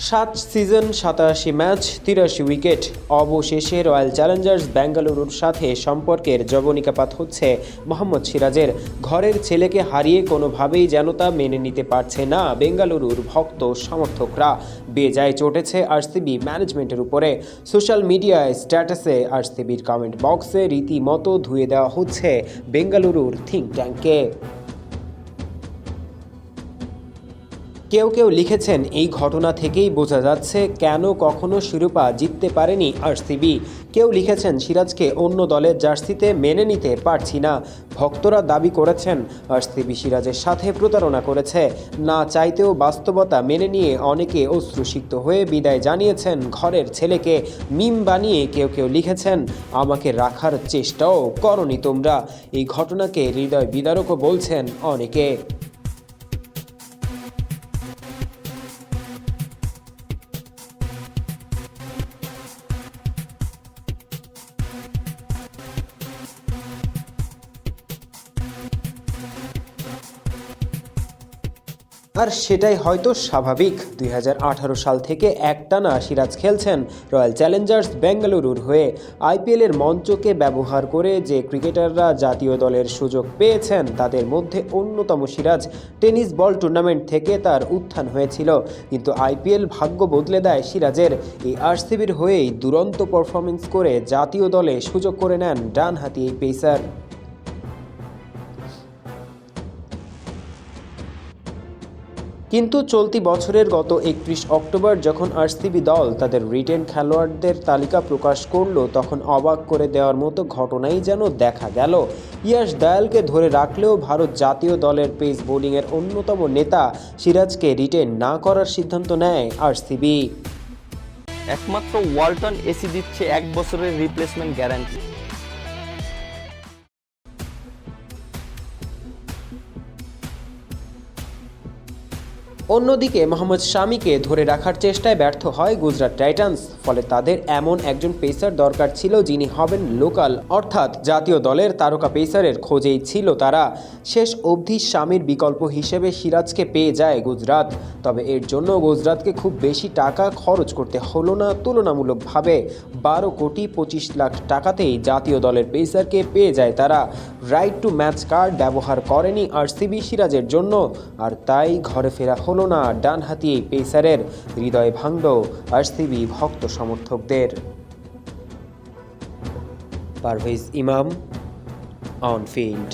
7 season 87 match 83 wicket. অবশেষে royal Challengers বেঙ্গালুরুর সাথে সম্পর্কের যবনিকাপাত হচ্ছে মোহাম্মদ সিরাজের। ঘরের ছেলেকে হারিয়ে কোনোভাবেই যেন তা মেনে নিতে পারছে না বেঙ্গালুরুর ভক্ত সমর্থকরা। বেজায় চটেছে আরসিবি ম্যানেজমেন্টের উপরে। সোশ্যাল মিডিয়ায় স্ট্যাটাসে আরসিবির কমেন্ট বক্সে রীতিমতো ধুয়ে দেওয়া হচ্ছে বেঙ্গালুরুর থিঙ্ক ট্যাঙ্ককে। কেউ কেউ লিখেছেন, এই ঘটনা থেকেই বোঝা যাচ্ছে কেন কখনো শিরোপা জিততে পারেনি আরসিবি। কেউ লিখেছেন, সিরাজকে অন্য দলের জার্সিতে মেনে নিতে পারছি না। ভক্তরা দাবি করেছেন আরসিবি সিরাজের সাথে প্রতারণা করেছে। না চাইতেও বাস্তবতা মেনে নিয়ে অনেকে অশ্রুসিক্ত হয়ে বিদায় জানিয়েছেন ঘরের ছেলেকে। মিম বানিয়ে কেউ কেউ লিখেছেন, আমাকে রাখার চেষ্টাও করনি তোমরা। এই ঘটনাকে হৃদয় বিদারকও বলছেন অনেকে। আর সেটাই হয়তো স্বাভাবিক। 2018 সাল থেকে একটানা সিরাজ খেলছেন রয়্যাল চ্যালেঞ্জার্স বেঙ্গালুরুর হয়ে। আইপিএলের মঞ্চকে ব্যবহার করে যে ক্রিকেটাররা জাতীয় দলের সুযোগ পেয়েছেন তাদের মধ্যে অন্যতম সিরাজ। টেনিস বল টুর্নামেন্ট থেকে তার উত্থান হয়েছিল, কিন্তু আইপিএল ভাগ্য বদলে দেয় সিরাজের। এই আরসিবির হয়েই দুরন্ত পারফরমেন্স করে জাতীয় দলে সুযোগ করে নেন ডানহাতি এই পেসার। কিন্তু চলতি বছরের গত 31 অক্টোবর যখন আরসিবি দল তাদের রিটেন খেলোয়াড়দের তালিকা প্রকাশ করল, তখন অবাক করে দেওয়ার মতো ঘটনাই যেন দেখা গেল। ইয়াশ দয়ালকে ধরে রাখলেও ভারত জাতীয় দলের পেস বোলিংয়ের অন্যতম নেতা সিরাজকে রিটেন না করার সিদ্ধান্ত নেয় আরসিবি। একমাত্র ওয়ালটন এসি দিচ্ছে 1 বছরের রিপ্লেসমেন্ট গ্যারান্টি। অন্যদিকে মোহাম্মদ শামিকে ধরে রাখার চেষ্টায় ব্যর্থ হয় গুজরাট টাইটান্স। ফলে তাদের এমন একজন পেসার দরকার ছিল যিনি হবেন লোকাল, অর্থাৎ জাতীয় দলের তারকা পেসারের খোঁজেই ছিল তারা। শেষ অবধি শামির বিকল্প হিসেবে সিরাজকে পেয়ে যায় গুজরাট। তবে এর জন্য গুজরাটকে খুব বেশি টাকা খরচ করতে হলো না তুলনামূলকভাবে। 12 কোটি 25 লাখ টাকাতেই জাতীয় দলের পেসারকে পেয়ে যায় তারা। রাইট টু ম্যাচ কার্ড ব্যবহার করেনি আরসিবি সিরাজের জন্য, আর তাই ঘরে ফেরা হলো না ডানহাতি এই পেসারের। হৃদয় ভাঙল আরসিবি ভক্ত সমর্থকদের। পারভেজ ইমাম, অন ফিল্ড।